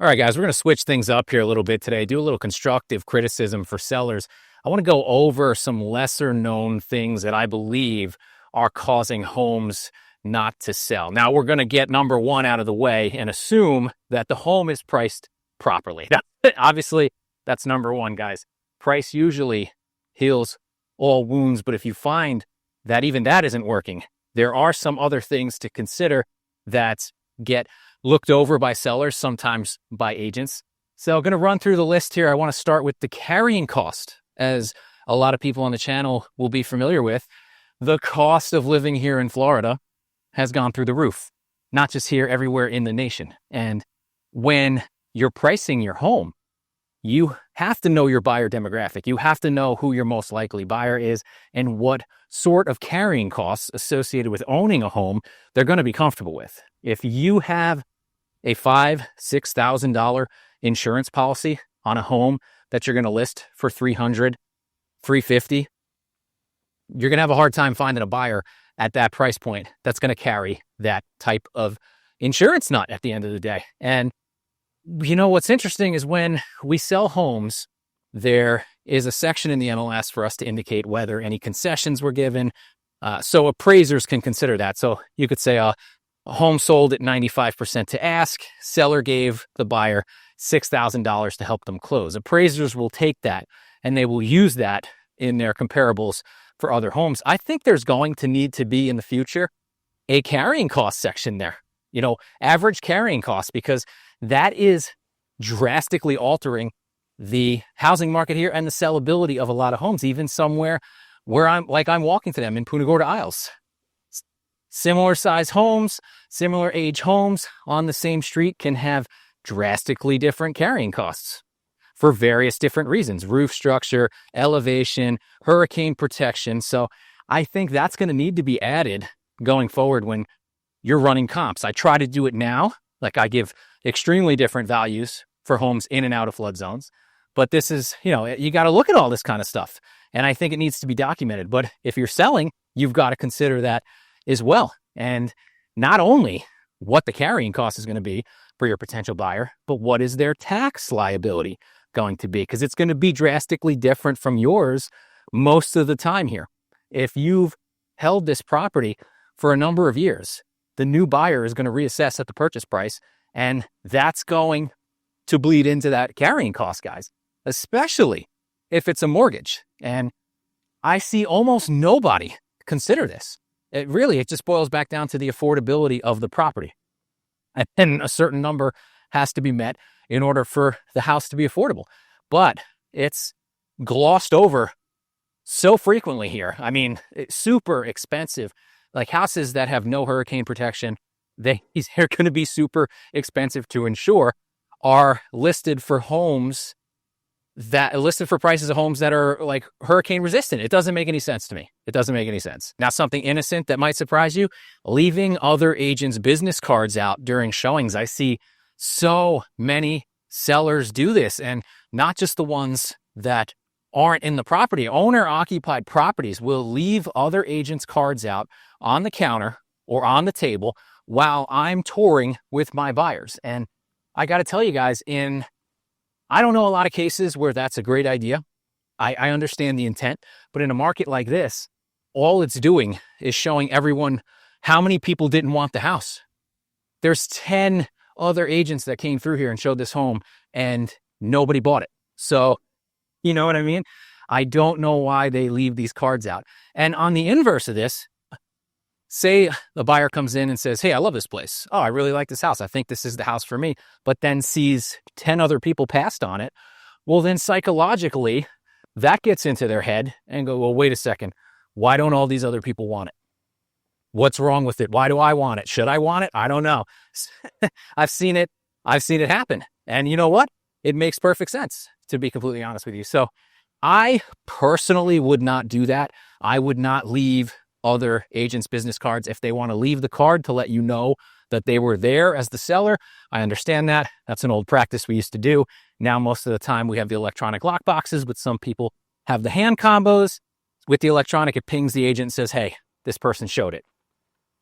All right, guys, we're going to switch things up here a little bit today, do a little constructive criticism for sellers. I want to go over some lesser known things that I believe are causing homes not to sell. Now, we're going to get number one out of the way and assume that the home is priced properly. Obviously, that's number one, guys. Price usually heals all wounds, but if you find that even that isn't working, there are some other things to consider that get looked over by sellers, sometimes by agents. So I'm going to run through the list here. I want to start with the carrying cost, as a lot of people on the channel will be familiar with. The cost of living here in Florida has gone through the roof, not just here, everywhere in the nation. And when you're pricing your home, you have to know your buyer demographic. You have to know who your most likely buyer is and what sort of carrying costs associated with owning a home they're going to be comfortable with. If you have a $5,000-$6,000 insurance policy on a home that you're going to list for $300, $350, you're going to have a hard time finding a buyer at that price point that's going to carry that type of insurance nut at the end of the day. And you know what's interesting is when we sell homes, there is a section in the MLS for us to indicate whether any concessions were given, so appraisers can consider that. So you could say a home sold at 95% to ask, seller gave the buyer $6,000 to help them close. Appraisers will take that and they will use that in their comparables for other homes. I think there's going to need to be in the future a carrying cost section there, average carrying costs, because that is drastically altering the housing market here and the sellability of a lot of homes, even somewhere where I'm walking to them in Punta Gorda Isles. Similar size homes, similar age homes on the same street can have drastically different carrying costs for various different reasons: roof structure, elevation, hurricane protection. So I think that's going to need to be added going forward when you're running comps. I try to do it now. Like, I give extremely different values for homes in and out of flood zones. But this is, you got to look at all this kind of stuff. And I think it needs to be documented. But if you're selling, you've got to consider that as well. And not only what the carrying cost is going to be for your potential buyer, but what is their tax liability going to be? Because it's going to be drastically different from yours most of the time here. If you've held this property for a number of years, the new buyer is going to reassess at the purchase price, and that's going to bleed into that carrying cost, guys, especially if it's a mortgage. And I see almost nobody consider this. It just boils back down to the affordability of the property. And a certain number has to be met in order for the house to be affordable. But it's glossed over so frequently here. I mean, it's super expensive. Like, houses that have no hurricane protection, they're going to be super expensive to insure, are listed for prices of homes that are like hurricane resistant. It doesn't make any sense to me. It doesn't make any sense. Now, something innocent that might surprise you: leaving other agents' business cards out during showings. I see so many sellers do this, and not just the ones that aren't in the property. Owner-occupied properties will leave other agents' cards out on the counter or on the table while I'm touring with my buyers. And I got to tell you guys, I don't know a lot of cases where that's a great idea. I understand the intent, but in a market like this, all it's doing is showing everyone how many people didn't want the house. There's 10 other agents that came through here and showed this home, and nobody bought it. So, you know what I mean? I don't know why they leave these cards out. And on the inverse of this, say the buyer comes in and says, "Hey, I love this place. Oh, I really like this house. I think this is the house for me," but then sees 10 other people passed on it. Well, then psychologically, that gets into their head and go, "Well, wait a second. Why don't all these other people want it? What's wrong with it? Why do I want it? Should I want it? I don't know." I've seen it happen. And you know what? It makes perfect sense, to be completely honest with you. So I personally would not do that. I would not leave other agents' business cards. If they want to leave the card to let you know that they were there as the seller, I understand that. That's an old practice we used to do. Now, most of the time, we have the electronic lock boxes, but some people have the hand combos. With the electronic, it pings the agent and says, "Hey, this person showed it."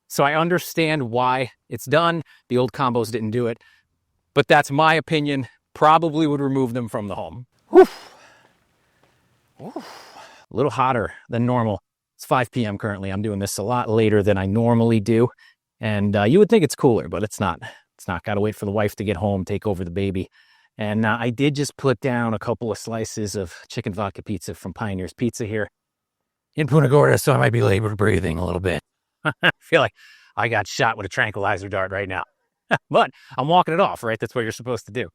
So I understand why it's done. The old combos didn't do it. but that's my opinion. Probably would remove them from the home. Whew. Whew. A little hotter than normal. It's 5 p.m. currently. I'm doing this a lot later than I normally do. And you would think it's cooler, but it's not. It's not. Got to wait for the wife to get home, take over the baby. And I did just put down a couple of slices of chicken vodka pizza from Pioneer's Pizza here in Punta Gorda, so I might be labored breathing a little bit. I feel like I got shot with a tranquilizer dart right now. But I'm walking it off, right? That's what you're supposed to do.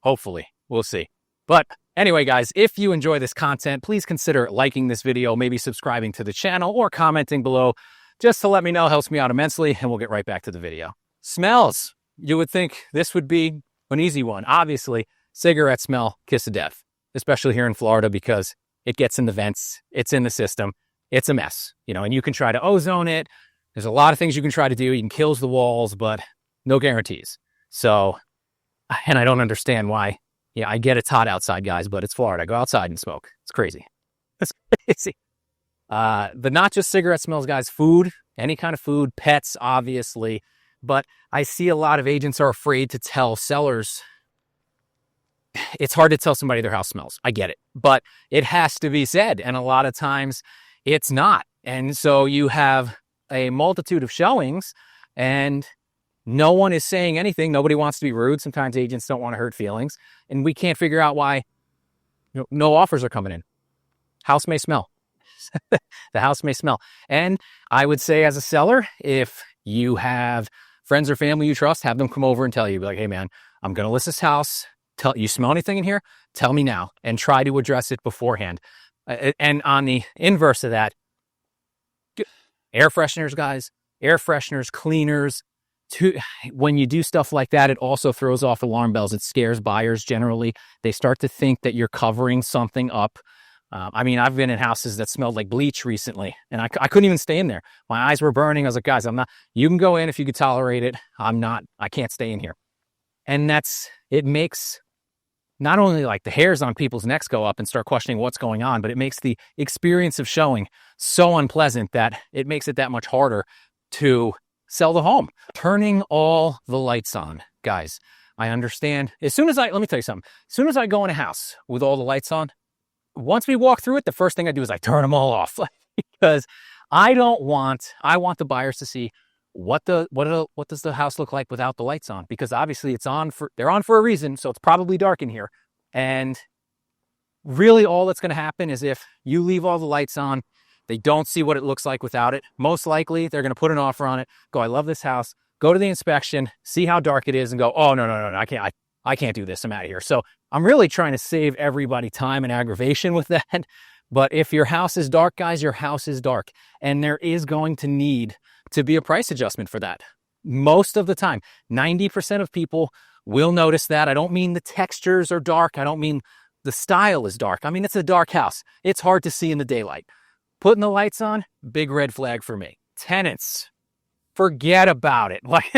Hopefully. We'll see. But anyway, guys, if you enjoy this content, please consider liking this video, maybe subscribing to the channel or commenting below just to let me know. Helps me out immensely, and we'll get right back to the video. Smells. You would think this would be an easy one. Obviously, cigarette smell, kiss of death, especially here in Florida because it gets in the vents, it's in the system, it's a mess, and you can try to ozone it. There's a lot of things you can try to do. You can kill the walls, but no guarantees. So, and I don't understand why. Yeah, I get it's hot outside, guys, but it's Florida. Go outside and smoke. It's crazy. It's crazy. But not just cigarette smells, guys. Food, any kind of food, pets, obviously. But I see a lot of agents are afraid to tell sellers. It's hard to tell somebody their house smells. I get it. But it has to be said. And a lot of times it's not. And so you have a multitude of showings and no one is saying anything. Nobody wants to be rude. Sometimes agents don't want to hurt feelings. And we can't figure out why no offers are coming in. House may smell. The house may smell. And I would say as a seller, if you have friends or family you trust, have them come over and tell you, be like, hey man, I'm going to list this house. You smell anything in here? Tell me now, and try to address it beforehand. And on the inverse of that, air fresheners, guys, air fresheners, cleaners, when you do stuff like that, it also throws off alarm bells. It scares buyers generally. They start to think that you're covering something up. I've been in houses that smelled like bleach recently, and I couldn't even stay in there. My eyes were burning. I was like, guys, you can go in if you could tolerate it. I can't stay in here. And it makes not only like the hairs on people's necks go up and start questioning what's going on, but it makes the experience of showing so unpleasant that it makes it that much harder to sell the home. Turning all the lights on, guys. I understand. Let me tell you something. As soon as I go in a house with all the lights on, once we walk through it, the first thing I do is I turn them all off because I want the buyers to see what does the house look like without the lights on, because obviously they're on for a reason. So it's probably dark in here. And really all that's going to happen is if you leave all the lights on, they don't see what it looks like without it. Most likely they're going to put an offer on it, go, I love this house, go to the inspection, see how dark it is and go, oh, no, I can't do this. I'm out of here. So I'm really trying to save everybody time and aggravation with that. But if your house is dark, guys, your house is dark. And there is going to need to be a price adjustment for that. Most of the time, 90% of people will notice that. I don't mean the textures are dark. I don't mean the style is dark. I mean, it's a dark house. It's hard to see in the daylight. Putting the lights on, big red flag for me. Tenants, forget about it. Like,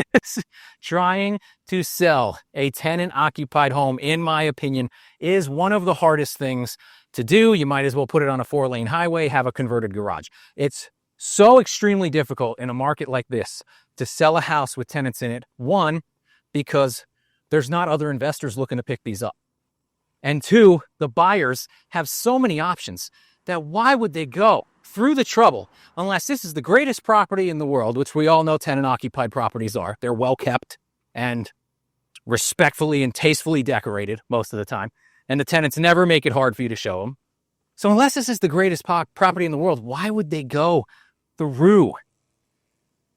trying to sell a tenant-occupied home, in my opinion, is one of the hardest things to do. You might as well put it on a 4-lane highway, have a converted garage. It's so extremely difficult in a market like this to sell a house with tenants in it. One, because there's not other investors looking to pick these up. And two, the buyers have so many options that why would they go through the trouble unless this is the greatest property in the world, which we all know tenant-occupied properties are. They're well kept and respectfully and tastefully decorated most of the time. And the tenants never make it hard for you to show them. So unless this is the greatest property in the world, why would they go through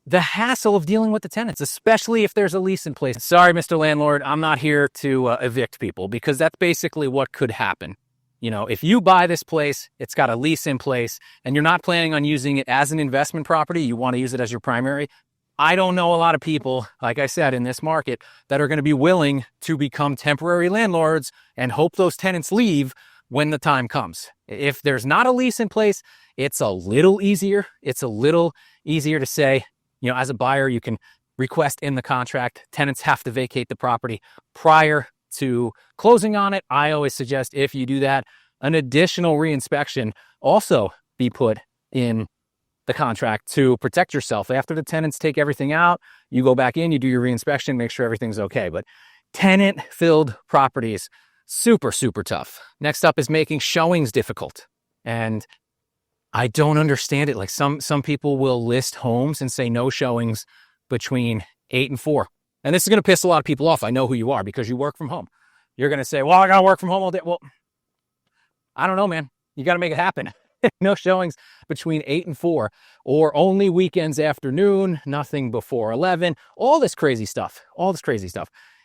the hassle of dealing with the tenants, especially if there's a lease in place? Sorry, Mr. Landlord, I'm not here to evict people, because that's basically what could happen. If you buy this place, it's got a lease in place, and you're not planning on using it as an investment property, you want to use it as your primary. I don't know a lot of people, like I said, in this market that are going to be willing to become temporary landlords and hope those tenants leave when the time comes. If there's not a lease in place, it's a little easier. It's a little easier to say, as a buyer, you can request in the contract, tenants have to vacate the property prior to closing on it. I always suggest, if you do that, an additional reinspection also be put in the contract to protect yourself. After the tenants take everything out, you go back in, you do your reinspection, make sure everything's okay. But Tenant-filled properties, super, super tough. Next up is making showings difficult. And I don't understand it. Like some people will list homes and say no showings between 8 and 4. And this is going to piss a lot of people off. I know who you are because you work from home. You're going to say, well, I got to work from home all day. Well, I don't know, man. You got to make it happen. No showings between 8 and 4, or only weekends afternoon, nothing before 11, all this crazy stuff.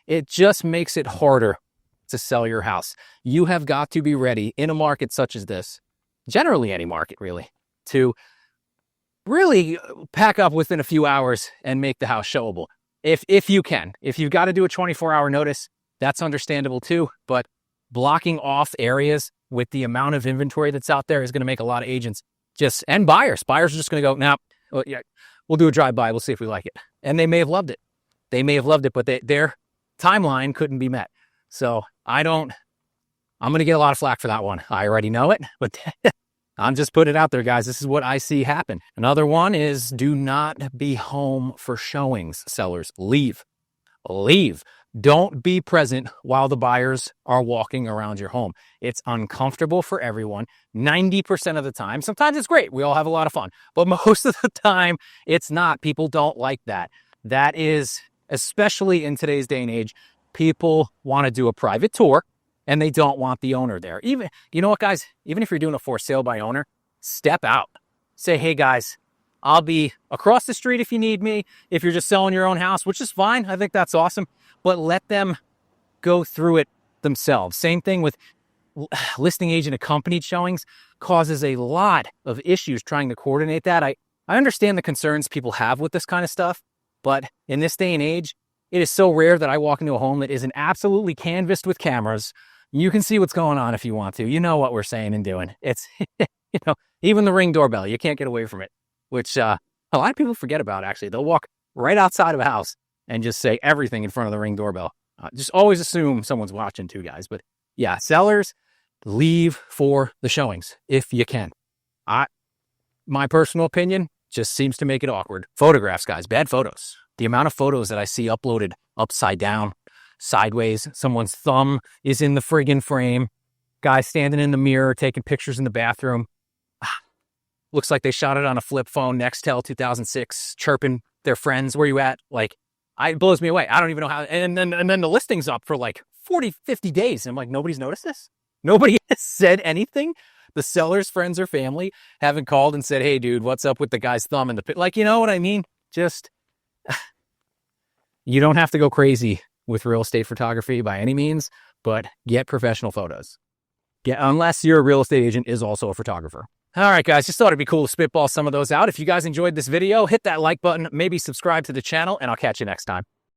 It just makes it harder to sell your house. You have got to be ready in a market such as this, generally any market really, to really pack up within a few hours and make the house showable. If you can. If you've got to do a 24-hour notice, that's understandable too, but blocking off areas with the amount of inventory that's out there is going to make a lot of agents and buyers are just going to go, nah, well, yeah, we'll do a drive-by. We'll see if we like it. And they may have loved it. But their timeline couldn't be met. So I'm going to get a lot of flack for that one. I already know it, but I'm just putting it out there, guys. This is what I see happen. Another one is do not be home for showings. Sellers, leave. Don't be present while the buyers are walking around your home. It's uncomfortable for everyone 90% of the time. Sometimes it's great. We all have a lot of fun. But most of the time, it's not. People don't like that. That is, especially in today's day and age, people want to do a private tour and they don't want the owner there. Even, you know what, guys? Even if you're doing a for sale by owner, step out. Say, hey, guys, I'll be across the street if you need me. If you're just selling your own house, which is fine. I think that's awesome. But let them go through it themselves. Same thing with listing agent accompanied showings, causes a lot of issues trying to coordinate that. I understand the concerns people have with this kind of stuff, but in this day and age, it is so rare that I walk into a home that isn't absolutely canvassed with cameras. You can see what's going on if you want to. You know what we're saying and doing. It's, even the Ring doorbell, you can't get away from it, which a lot of people forget about, actually. They'll walk right outside of a house and just say everything in front of the Ring doorbell. Just always assume someone's watching too, guys. But yeah, sellers, leave for the showings if you can. My personal opinion just seems to make it awkward. Photographs, guys, bad photos. The amount of photos that I see uploaded upside down, sideways, someone's thumb is in the friggin' frame, guy standing in the mirror taking pictures in the bathroom. Looks like they shot it on a flip phone, Nextel 2006, chirping their friends, where you at? Like, it blows me away. I don't even know how. And then the listing's up for like 40, 50 days. And I'm like, nobody's noticed this? Nobody has said anything? The seller's friends or family haven't called and said, hey, dude, what's up with the guy's thumb in the pit? Like, you know what I mean? Just, you don't have to go crazy with real estate photography by any means, but get professional photos. Unless your real estate agent is also a photographer. All right, guys, just thought it'd be cool to spitball some of those out. If you guys enjoyed this video, hit that like button, maybe subscribe to the channel, and I'll catch you next time.